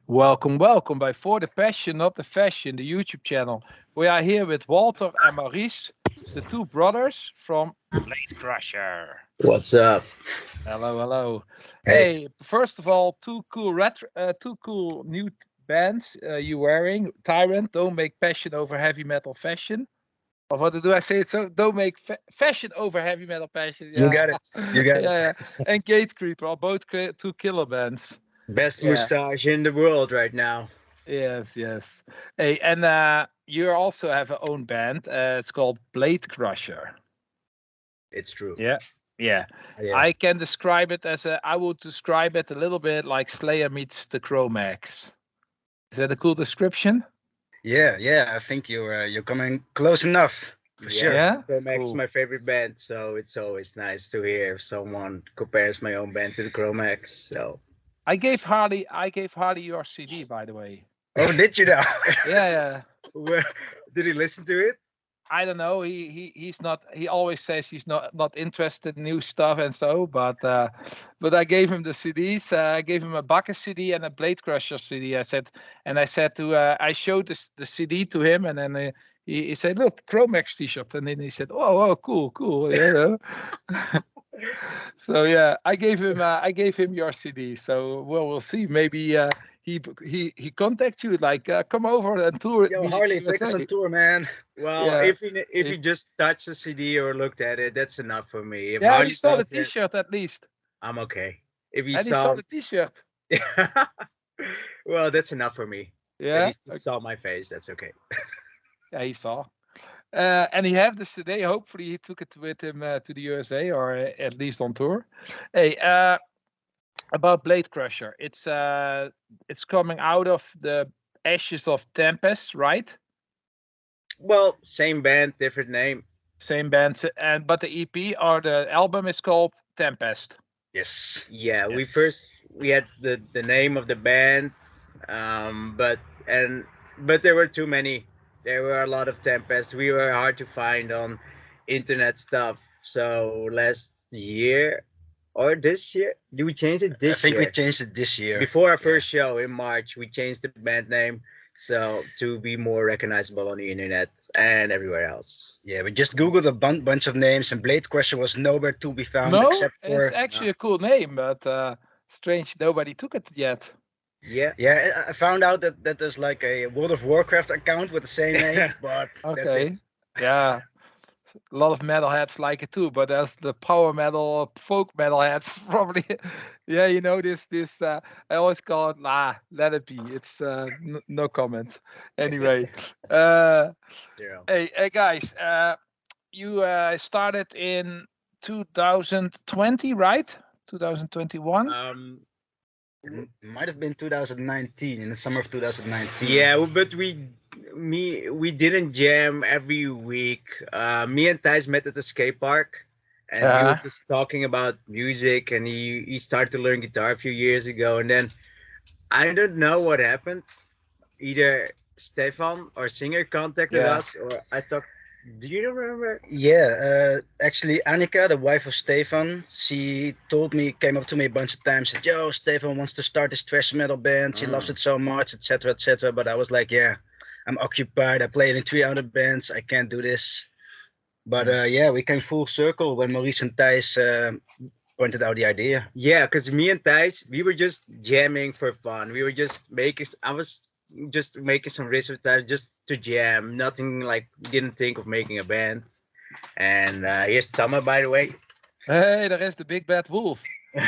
Welcome, welcome by For the Passion, Not the Fashion, the YouTube channel. We are here with Walter and Maurice, the two brothers from Bladecrusher. What's up? Hello, hello. Hey, Hey, first of all, two cool new bands you wearing. Tyrant, don't make passion over heavy metal fashion. Or what do I say? It so don't make fashion over heavy metal passion. you Yeah, got it. You got yeah, it. yeah. And Gate Creeper are both two killer bands. Best Yeah. mustache in the world right now. Yes, yes. Hey, and you also have a own band. It's called Bladecrusher. It's true. Yeah, yeah. Yeah. I can describe it as a. I would describe it a little bit like Slayer meets the Cro-Max. Is that a cool description? Yeah. I think you're coming close enough for Yeah, sure. Yeah. so Max is Cool. my favorite band, so it's always nice to hear if someone compares my own band to the Chromax. So I gave Harley your CD, by the way. Oh, did you now? Yeah, yeah. Well, did he listen to it? I don't know. He's not. He always says he's not interested in new stuff and so. But I gave him the CDs. I gave him a Bacchus CD and a Bladecrusher CD. I showed the CD to him, and then he said, "Look, Chromax T-shirt." And then he said, "Oh, cool, cool." You know. So yeah, I gave him your CD. So we'll see. Maybe he contacts you like come over and tour with Yo, me in Harley, take us on USA. tour, man. Well, Yeah. if he just touched the CD or looked at it, that's enough for me. If Yeah, he Harley saw the does it, T-shirt at least, I'm okay. If he and he saw saw, the T-shirt. well, that's enough for me. At Yeah, least he saw my face. That's okay. yeah, he saw. And he have this today. Hopefully, he took it with him to the USA or at least on tour. Hey, about Bladecrusher, it's coming out of the ashes of Tempest, right? Well, same band, different name. Same bands, and but the EP or the album is called Tempest. Yes. Yeah, Yeah. we had the name of the band, but and but there were too many. There were a lot of Tempest. We were hard to find on internet stuff. So last year or this year, did we change it I this think we year? changed it this year. Before our Yeah. first show in March, we changed the band name so to be more recognizable on the internet and everywhere else. Yeah, we just Googled a bunch of names, and Bladecrusher was nowhere to be found No, except it's for. actually a cool name, but strange nobody took it yet. Yeah. Yeah, I found out that there's like a World of Warcraft account with the same name, but that's it. Okay. Yeah. A lot of metalheads like it too, but there's the power metal, folk metalheads probably. Yeah, you know this. I always call it. Let it be. It's no comment. Anyway, uh, Zero. hey guys, you started in 2020, right? 2021. Might have been 2019, in the summer of 2019. Yeah, but we didn't jam every week. Me and Thijs met at the skate park, and we were Uh, just talking about music. And he started to learn guitar a few years ago, and then I don't know what happened. Either Stefan or Singer contacted yeah. us, or I talked. Do you remember? Yeah, actually, Annika, the wife of Stefan, she came up to me a bunch of times, said, "Yo, Stefan wants to start this thrash metal band. She loves it so much, etc., etc." But I was like, "Yeah, I'm occupied. I played in 3 other bands. I can't do this." But yeah, we came full circle when Maurice and Thijs pointed out the idea. Yeah, because me and Thijs, we were just jamming for fun. We were just making. I was just making some riffs with Thijs just to jam. Nothing like didn't think of making a band. And here's Tama, by the way. Hey, there is the big bad wolf.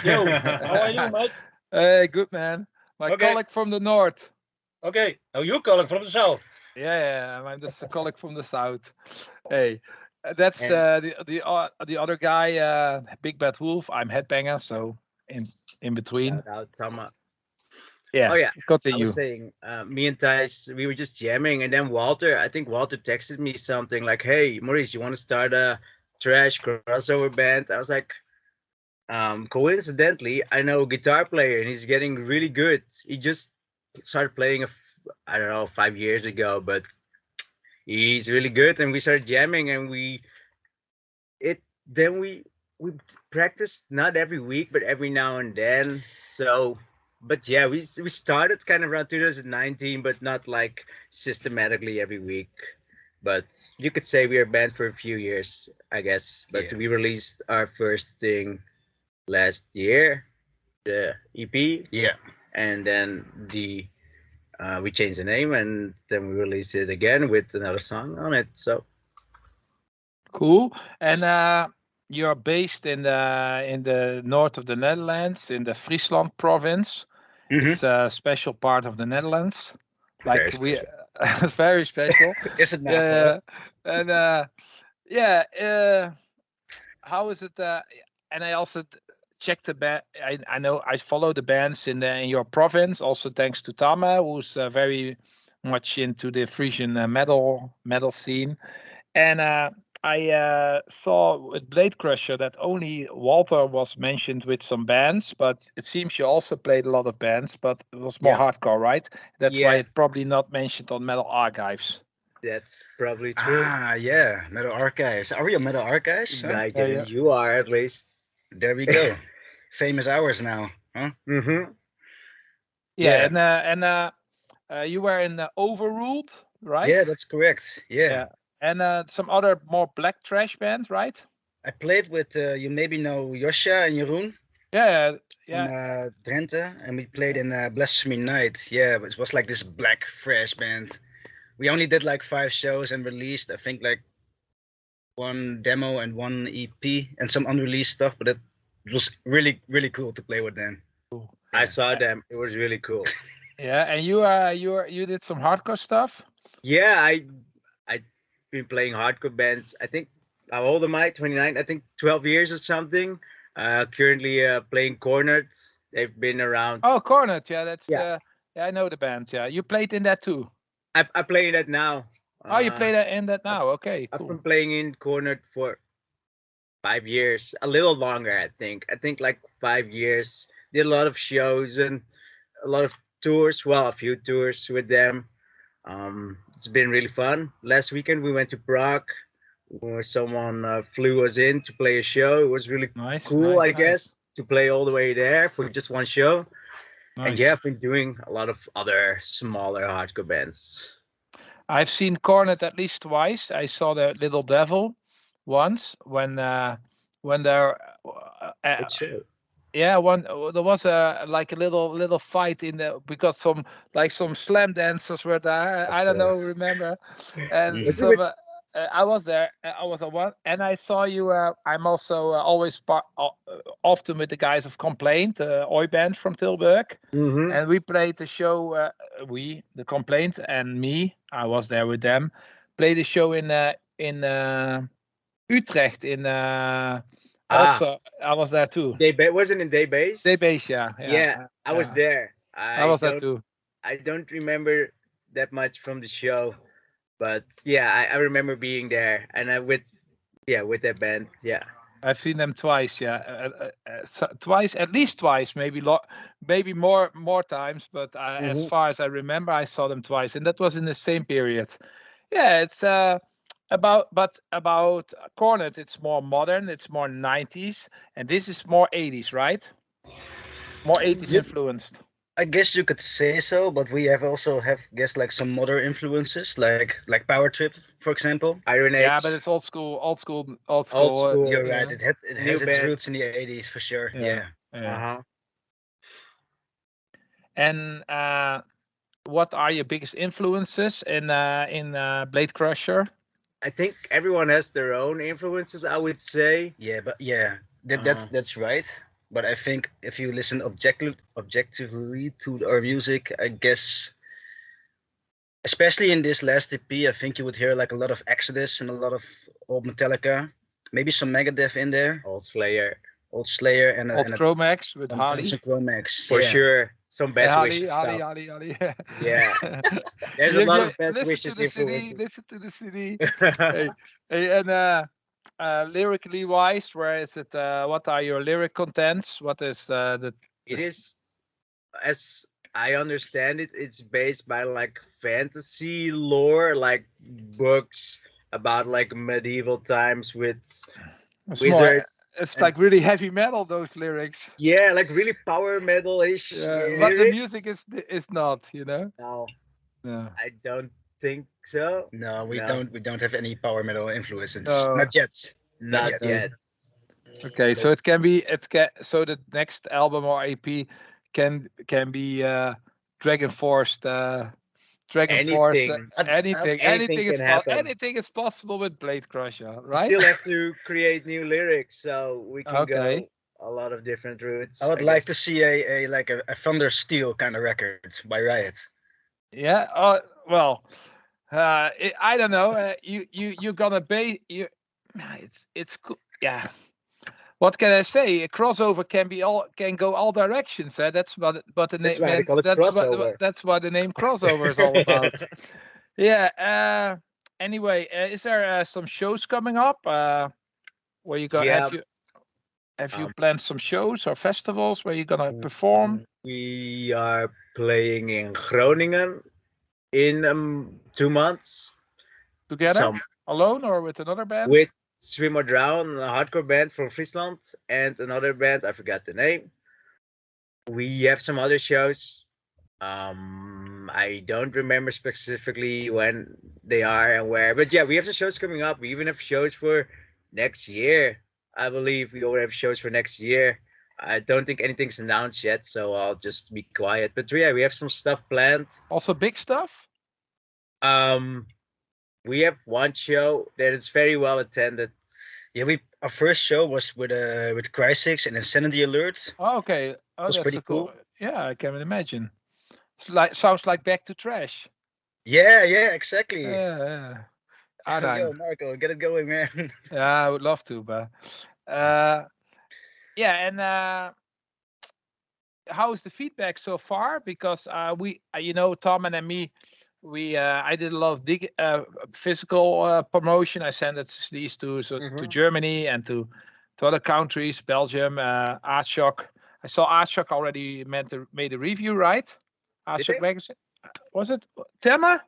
Yo, how are you, mate? Hey, good man. My Okay. colleague from the north. Okay, now you're calling from the south. Yeah, I'm just a colleague from the south. Hey, that's And the other guy, Big Bad Wolf. I'm headbanger, so in between. shout out Tama. Yeah. Oh yeah, I Continue. was saying, me and Thijs, we were just jamming, and then Walter, I think Walter texted me something like, "Hey, Maurice, you want to start a trash crossover band?" I was like, coincidentally, I know a guitar player, and he's getting really good. He just started playing, I don't know, 5 years ago, but he's really good, and we started jamming, and it then we practice not every week, but every now and then. So but yeah, we started kind of around 2019, but not like systematically every week. But you could say we are banned for a few years, I guess. But Yeah. we released our first thing last year, the EP, Yeah. and then we changed the name, and then we released it again with another song on it. So Cool. And you're based in the north of the Netherlands, in the Friesland province. Mm-hmm. It's a special part of the Netherlands. very Like we, special. it's very special. Is it now? Yeah. And yeah. How is it? And I also checked the band. I know I follow the bands in your province. Also thanks to Tama, who's very much into the Frisian metal scene. And I saw with Bladecrusher that only Walter was mentioned with some bands, but it seems you also played a lot of bands, but it was more Yeah. hardcore, right? That's why Yeah. it's probably not mentioned on Metal Archives. That's probably true. Ah, yeah. Metal Archives. Are we on Metal Archives? Huh? I Yeah, didn't. yeah. You are at least. There we go. Famous hours now. Huh? Mm-hmm. Yeah, Yeah. and you were in Overruled, right? Yeah, that's correct. Yeah. Yeah. And some other more black trash bands, right? I played with, you maybe know Josja and Jeroen Yeah, from yeah. Drenthe, and we played in Blasphemy Night. Yeah, it was like this black fresh band. We only did like 5 shows and released, I think, like 1 demo and 1 EP and some unreleased stuff, but it was really, really cool to play with them. I Yeah. saw them. It was really cool. Yeah, and you did some hardcore stuff. Yeah, I've been playing hardcore bands. I think how old am I? 29. I think 12 years or something. Currently playing Cornered. They've been around. Oh, Cornet, yeah, that's Yeah. I know the band. Yeah, you played in that too. I play that now. Oh, you play that in that now. Okay, I've cool. been playing in Cornered for 5 years, a little longer. I think like 5 years. Did a lot of shows and a lot of tours. Well, a few tours with them. It's been really fun. Last weekend we went to Prague, where someone flew us in to play a show. It was really Nice. cool, I nice. guess, to play all the way there for just one show. And Nice. yeah, I've been doing a lot of other smaller hardcore bands. I've seen Cornet at least twice. I saw the Little Devil once when they're Good show. yeah, there was a like a little fight in the because some slam dancers were there. I don't know, course. remember? And Was it some with- I was there. I was the one, and I saw you. I'm also always often with the guys of Complaint, Oi band from Tilburg, Mhm. and we played the show. The Complaint and me. I was there with them. Played the show in Utrecht in. Also, I was there too. Wasn't in Daybase? Daybase, yeah. Yeah, I was there. I was there too. I don't remember that much from the show, but yeah, I remember being there and with that band. Yeah. I've seen them twice, yeah, twice, at least twice, maybe more times, but as Mhm. far as I remember, I saw them twice, and that was in the same period. Yeah, it's about Cornet. It's more modern, it's more 90s, and this is more 80s, right? More 80s Yep. influenced. I guess you could say so, but we also have guess like some modern influences, like Power Trip, for example. Iron Age. Yeah, but it's old school. school. You're yeah. right. It has New its band. roots in the 80s for sure. Yeah. Uh-huh. And what are your biggest influences in Bladecrusher? I think everyone has their own influences, I would say. Yeah, but yeah, Uh-huh. that's right. But I think if you listen objectively to our music, I guess, especially in this last EP, I think you would hear like a lot of Exodus and a lot of old Metallica, maybe some Megadeth in there, Old Slayer. old Slayer, and Old Chromax with Harley. some Chromax. For yeah. sure. Some best Harley, wishes Harley, stuff. Harley, Harley. Yeah. There's a lot of best listen wishes to the CD. influences. Listen to the CD. Hey, and lyrically wise, where is it? What are your lyric contents? What is It is, as I understand it, it's based by like fantasy lore, like books about like medieval times with It's more, wizards. it's and- like really heavy metal, those lyrics. Yeah, like really power metal-ish. Yeah, but the lyrics. music is not, you know. No, No. I don't think so. No, we No. don't. We don't have any power metal influences. No. Not yet. Not yet. yet. Okay, so it can be so the next album or EP can be Dragon Force. Dragon Force, Anything. anything is can happen. anything is possible with Bladecrusher, We right? still have to create new lyrics, so we can Okay. go a lot of different routes. I would like to see a Thunder Steel kind of record by Riot. Yeah. Well, I don't know. You're gonna be you. It's cool. Yeah. What can I say? A crossover can go all directions. That's what the That's name. why they call it crossover. That's what the name crossover is all about. Yeah. Anyway, is there some shows coming up? Where you go? Yeah. Have you planned some shows or festivals where you're gonna perform? We are playing in Groningen in 2 months. Together, alone, or with another band? With Swim or Drown, a hardcore band from Frisland, and another band, I forgot the name. We have some other shows. I don't remember specifically when they are and where, but yeah, we have some shows coming up. We even have shows for next year. I believe we already have shows for next year. I don't think anything's announced yet, so I'll just be quiet. But yeah, we have some stuff planned. Also big stuff? We have one show that is very well attended. Yeah, our first show was with Cry6 and Insanity Alert. Oh, okay. Oh, was that's pretty a cool. cool. Yeah, I can imagine. Sounds like Back to Trash. Yeah, exactly. Yeah. I Yo, know. Marco, get it going, man. Yeah, I would love to, but yeah, and how is the feedback so far? Because we, Tom and me, I did a lot of physical promotion. I sent these to Germany and to other countries, Belgium, Artshock. I saw Artshock already made a review, right? Artshock magazine. Was it Tema?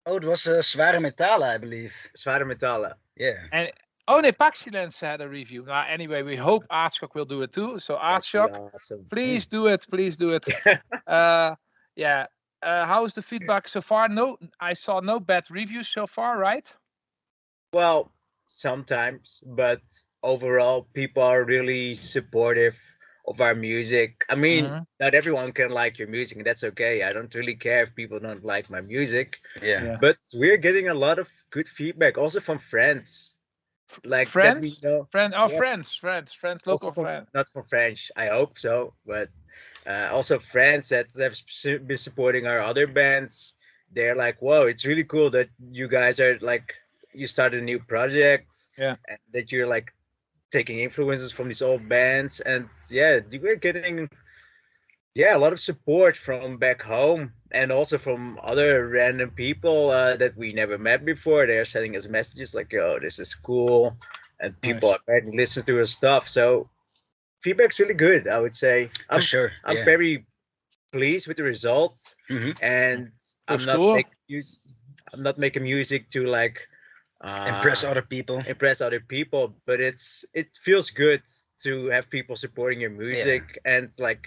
Oh, it was Zware Metalen, I believe. Zware Metalen. Yeah. And Paxilens had a review. Now, anyway, we hope Artshock will do it too. So Artshock, awesome. please do it. Please do it. Yeah. How is the feedback so far? No, I saw no bad reviews so far, right? Well, sometimes, but overall, people are really supportive of our music. I mean, not everyone can like your music, and that's okay. I don't really care if people don't like my music. Yeah. But we're getting a lot of good feedback, also from friends. Like friends, that we know. friends, local friends. Not from French, I hope so, but also friends that have been supporting our other bands. They're like, whoa, it's really cool that you guys are like, you started a new project. Yeah. And that you're like taking influences from these old bands. And yeah, we're getting a lot of support from back home and also from other random people that we never met before. They're sending us messages like, yo, this is cool. And people are trying to listen to our stuff. So feedback's really good, I would say. For sure. I'm very pleased with the results. And I'm not making music to like impress other people. But it feels good to have people supporting your music and like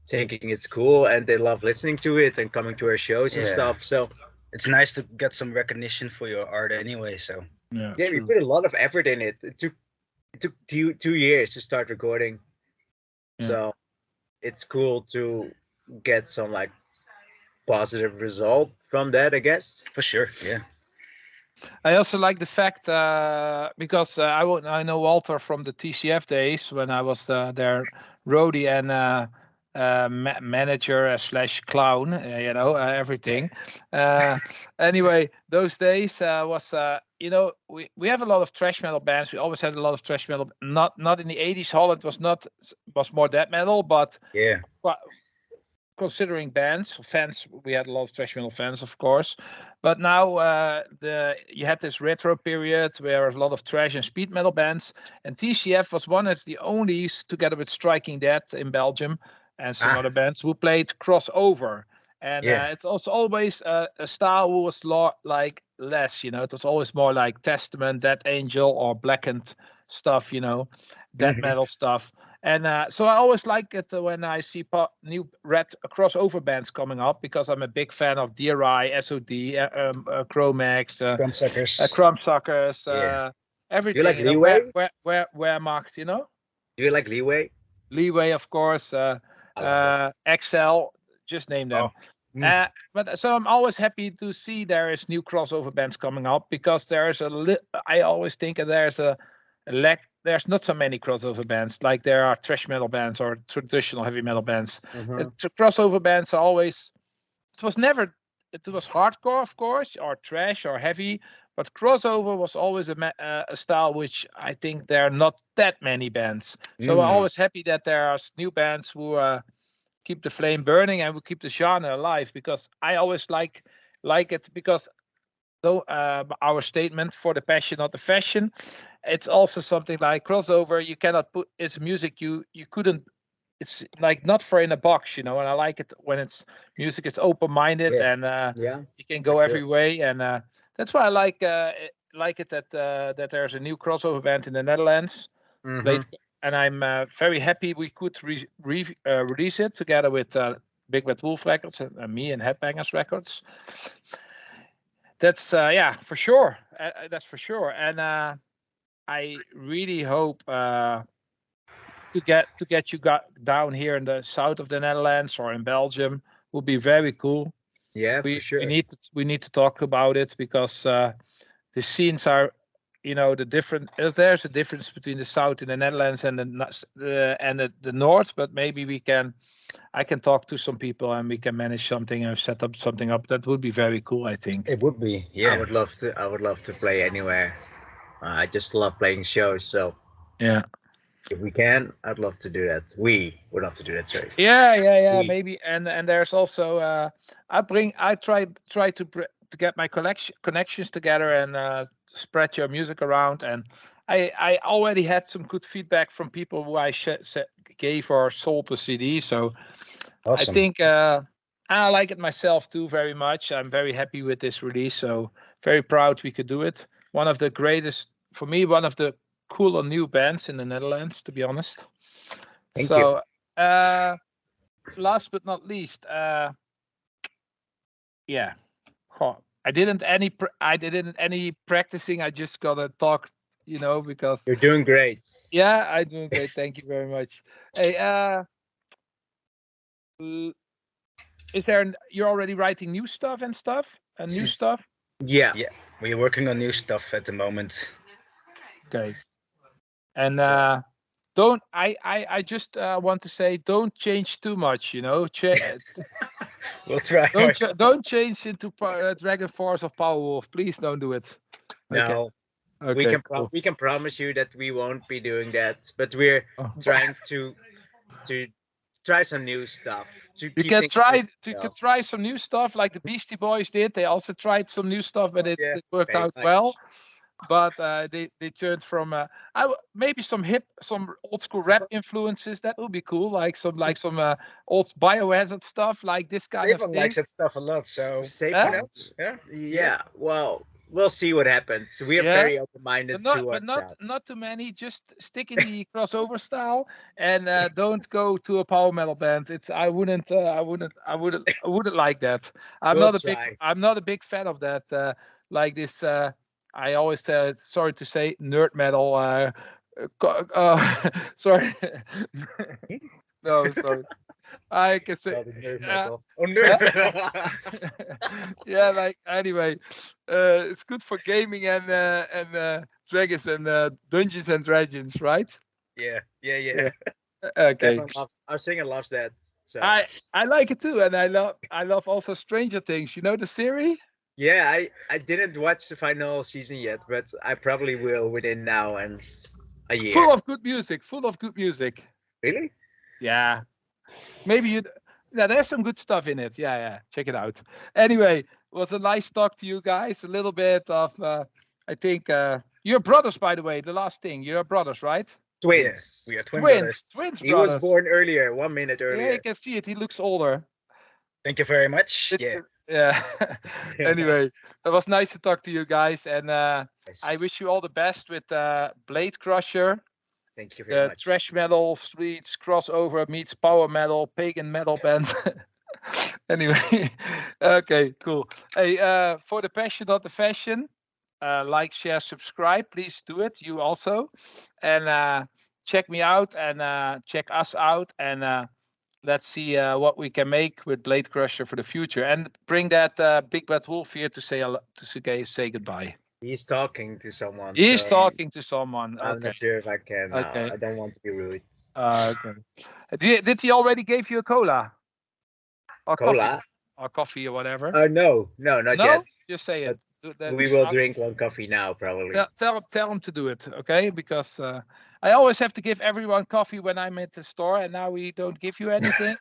thinking it's cool and they love listening to it and coming to our shows and stuff. So it's nice to get some recognition for your art anyway. So yeah, we put a lot of effort in it. It took 2 years to start recording. So it's cool to get some like positive result from that, I guess. For sure. Yeah. I also like the fact because I know Walter from the TCF days when I was their roadie and manager / clown, everything. Anyway, those days was we have a lot of thrash metal bands. We always had a lot of thrash metal. Not in the 80s. Holland was more death metal, but considering fans, we had a lot of thrash metal fans, of course. But now you had this retro period where a lot of thrash and speed metal bands, and TCF was one of the only, together with Striking Death in Belgium and some other bands, who played crossover. And it's also always a style who was like less. It was always more like Testament, Dead Angel, or Blackened stuff. Death metal stuff. And so I always like it when I see new red crossover bands coming up, because I'm a big fan of DRI, SOD, Chromax, Crumbsuckers, everything. You like Leeway? Wehrmacht, Do you like Leeway? Leeway, of course. XL, just name them. But so I'm always happy to see there is new crossover bands coming up, because there's I always think there's a lack. There's not so many crossover bands like there are thrash metal bands or traditional heavy metal bands. Crossover bands are always. It was hardcore, of course, or thrash or heavy, but crossover was always a style which I think there are not that many bands. So I'm always happy that there are new bands who keep the flame burning and will keep the genre alive, because I always like it, because though our statement for the passion, not the fashion, it's also something like crossover. You cannot put it's music you couldn't. It's like not for in a box, and I like it when it's music is open-minded and you can go every way, and that's why I like it that there's a new crossover band in the Netherlands, and I'm very happy we could release it together with Big Bad Wolf Records and me and Headbangers Records. That's for sure. That's for sure, and I really hope to get you down here in the south of the Netherlands or in Belgium will be very cool. Yeah, for sure. We need to talk about it, because the scenes are, the different. There's a difference between the south in the Netherlands and the north, but maybe I can talk to some people and we can manage something and set up something up. That would be very cool, I think. It would be, yeah. I would love to play anywhere. I just love playing shows, so yeah. If we can, I'd love to do that. We would love to do that, sorry. Yeah, maybe. And there's also I try to get my connections together and spread your music around. And I already had some good feedback from people who I gave or sold the CD. So awesome. I think I like it myself too very much. I'm very happy with this release. So very proud we could do it. One of the cooler new bands in the Netherlands, to be honest. Thank you. Last but not least, I didn't any practicing. I just gotta talk, because you're doing great. Yeah, I'm doing great. Thank you very much. Hey, you're already writing new stuff and stuff? New stuff? Yeah. We're working on new stuff at the moment. Okay. And I just want to say, don't change too much, We'll try. Don't change into Dragon Force or Powerwolf. Please don't do it. No. Okay. We can promise you that we won't be doing that, but we're trying to try some new stuff. You can try some new stuff like the Beastie Boys did. They also tried some new stuff, but it worked out well. But they turned from maybe some old school rap influences. That would be cool, like some old Biohazard stuff, like this kind of thing. Likes that stuff a lot. So yeah. Well, we'll see what happens. We are very open-minded but not too many. Just stick in the crossover style and don't go to a power metal band. I wouldn't like that. I'm not a big fan of that. Like this. I always said, sorry to say, nerd metal. Sorry. No, sorry. I can say nerd metal. Yeah, like anyway, it's good for gaming and dragons and Dungeons and Dragons, right? Yeah. Okay. Our singer loves that. So. I like it too, and I love also Stranger Things. You know the series? Yeah, I didn't watch the final season yet, but I probably will within now and a year. Full of good music. Really? Yeah. Maybe there's some good stuff in it. Yeah. Check it out. Anyway, it was a nice talk to you guys. A little bit of, I think, you're brothers, by the way. The last thing, you're brothers, right? Twins. Yes, we are twins brothers. Twins he brothers. was born earlier, 1 minute earlier. Yeah, you can see it. He looks older. Thank you very much. Yeah. Anyway, it was nice to talk to you guys, and Yes. I wish you all the best with Bladecrusher, Thank you very the much. thrash metal streets crossover meets power metal pagan metal band. Anyway, okay, cool. Hey, for the passion, not the fashion, like, share, subscribe. Please do it. You also, and check me out and check us out, and let's see what we can make with Bladecrusher for the future, and bring that Big Bad Wolf here to say goodbye. He's talking to someone. He's so talking to someone. I'm Okay. not sure if I can. Okay. I don't want to be rude. Okay. Did he already give you a cola? Or coffee? Cola? Or coffee or whatever? No, not No? yet. Just say it. We will drink one coffee now, probably. Tell him to do it, okay? Because I always have to give everyone coffee when I'm at the store, and now we don't give you anything.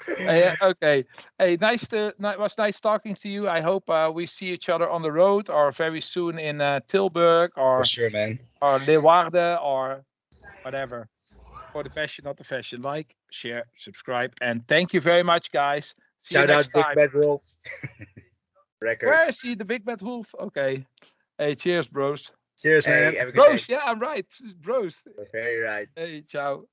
Okay. Hey, it was nice talking to you. I hope we see each other on the road or very soon in Tilburg or For sure, man. or Leeuwarden or whatever. For the passion, not the fashion. Like, share, subscribe, and thank you very much, guys. See Shout you out next Big time. Bad Wolf. Records. Where is he, the Big Bad Wolf? Okay. Hey, cheers, bros. Cheers, man. Hey, have a good Bros, day. yeah, I'm right. Bros. Very right. Hey, ciao.